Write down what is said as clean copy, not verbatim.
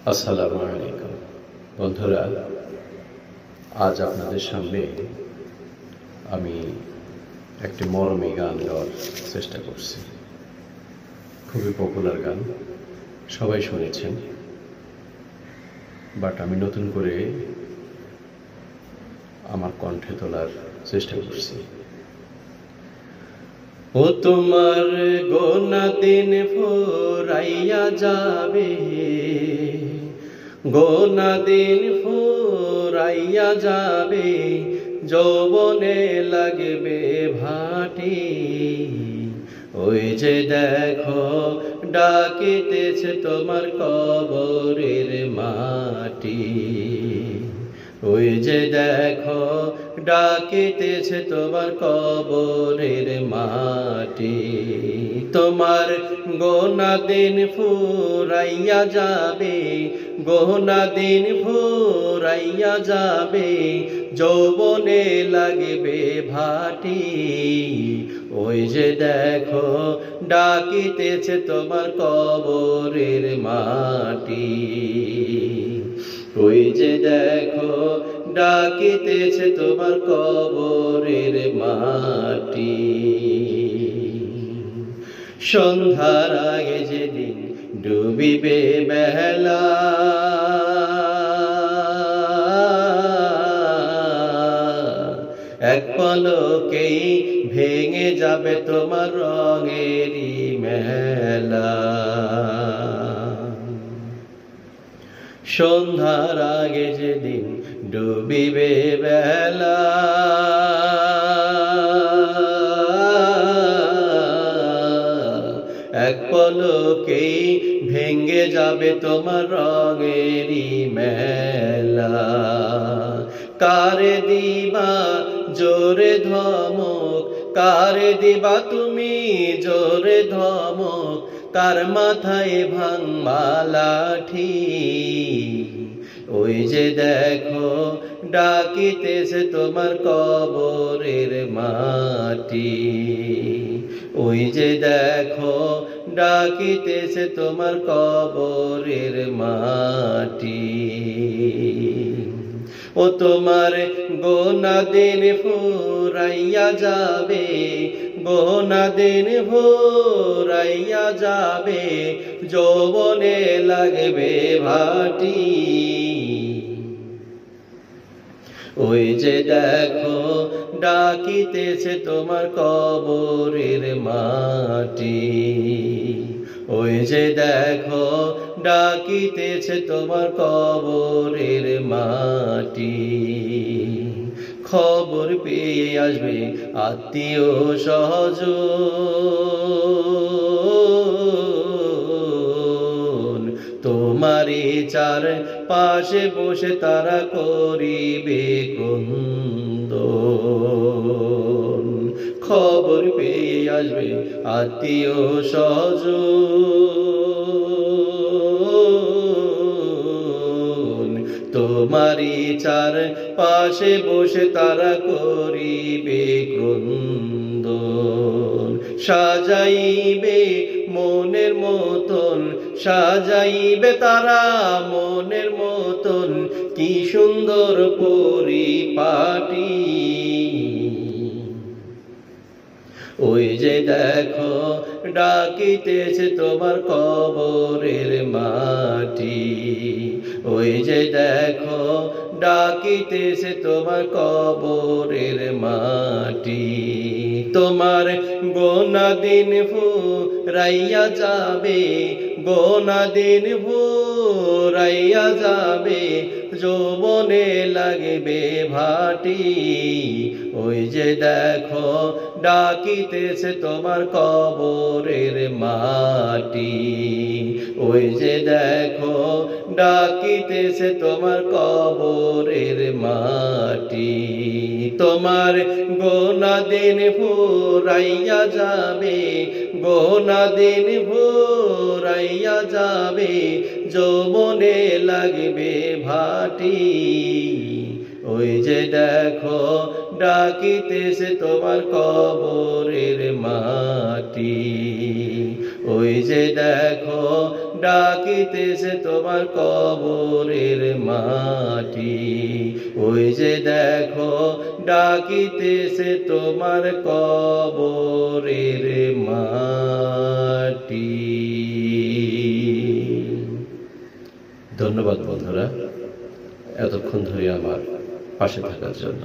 আসসালামু আলাইকুম বন্ধুরা, আজ আপনাদের সামনে আমি একটি মরমী গান গাওয়ার চেষ্টা করছি। খুবই পপুলার গান, সবাই শুনেছেন, বাট আমি নতুন করে আমার কণ্ঠে তোলার চেষ্টা করছি। ও তোমার গোনা দিন ফুরাইয়া যাবে, গোনা দিন ফুরাইয়া যাবে, যৌবনে লাগবে ভাটি। ওই যে দেখো ডাকিতেছে তোমার কবরের মাটি। ওই যে দেখো ডাকিতেছে তোমার কবরের মাটি। তোমার গোনা দিন ফুরাইয়া যাবে, গোনা দিন ফুরাইয়া যাবে, যৌবনে লাগবে ভাটি। ওই যে দেখো ডাকিতেছে তোমার কবরের মাটি। ওই যে দেখো ডাকিতেছে তোমার কবরের মাটি। সন্ধ্যার আগে যেদিন ডুবিবে বেলা, এক পলকেই ভেঙে যাবে তোমার রঙেরই মেলা। সন্ধ্যার আগে যেদিন ডুবিবে বেলা, এক পলকেই ভেঙে যাবে তোমার রঙেরই মেলা। কারে দিবা জোরে ধমক, কারে দিবা তুমি জোরে ধমক, কার মাথায় ভাঙবা লাঠি। ওই যে দেখো ডাকিতেছে তোমার কবরের মাটি। ওই যে দেখো ডাকিতেছে তোমার কবরের মাটি। ও তোমার গোনা দিন ফুরাইয়া যাবে, গোনা দিন ফুরাইয়া যাবে, যৌবনে লাগবে ভাটি। ওই যে দেখো ডাকিতেছে তোমার কবরের মাটি। ওই যে দেখো ডাকিতেছে তোমার কবরের মাটি। খবর পেয়ে আসবে আত্মীয় স্বজন, তোমারই চার পাশে বসে তারা করিবে ক্রন্দন। খবর পেয়ে আসবে আত্মীয় স্বজন, তোমারই চার পাশে বসে তারা করিবে ক্রন্দন। সাজাইবে মনের মতন, সাজাইবে তারা মনের মতন, কি সুন্দর পরিপাটি। ওই যে দেখো ডাকিতেছে তোমার কবরের মাটি। ওই যে দেখো ডাকিতেছে তোমার কবরের মাটি। তোমার গোনা দিন ফুরাইয়া যাবে, গোনা দিন ফুরাইয়া যাবে, যৌবনে লাগবে ভাটি। ওই যে দেখো ডাকিতেছে তোমার কবরের মাটি। ওই যে দেখো ডাকিতেছে তোমার কবরের মাটি। তোমার গোনা দিন ফুরাইয়া যাবে, গোনা দিন ফুরাইয়া যাবে, যৌবনে লাগবে ভাটি। ওই যে দেখো ডাকিতেছে তোমার কবরের মাটি। ওই যে দেখো ডাকিতেছে তোমার কবরের মাটি। ওই যে দেখো ডাকিতেছে তোমার কবরের মাটি। ধন্যবাদ বন্ধুরা, এতক্ষণ ধরে আমার পাশে থাকার জন্য।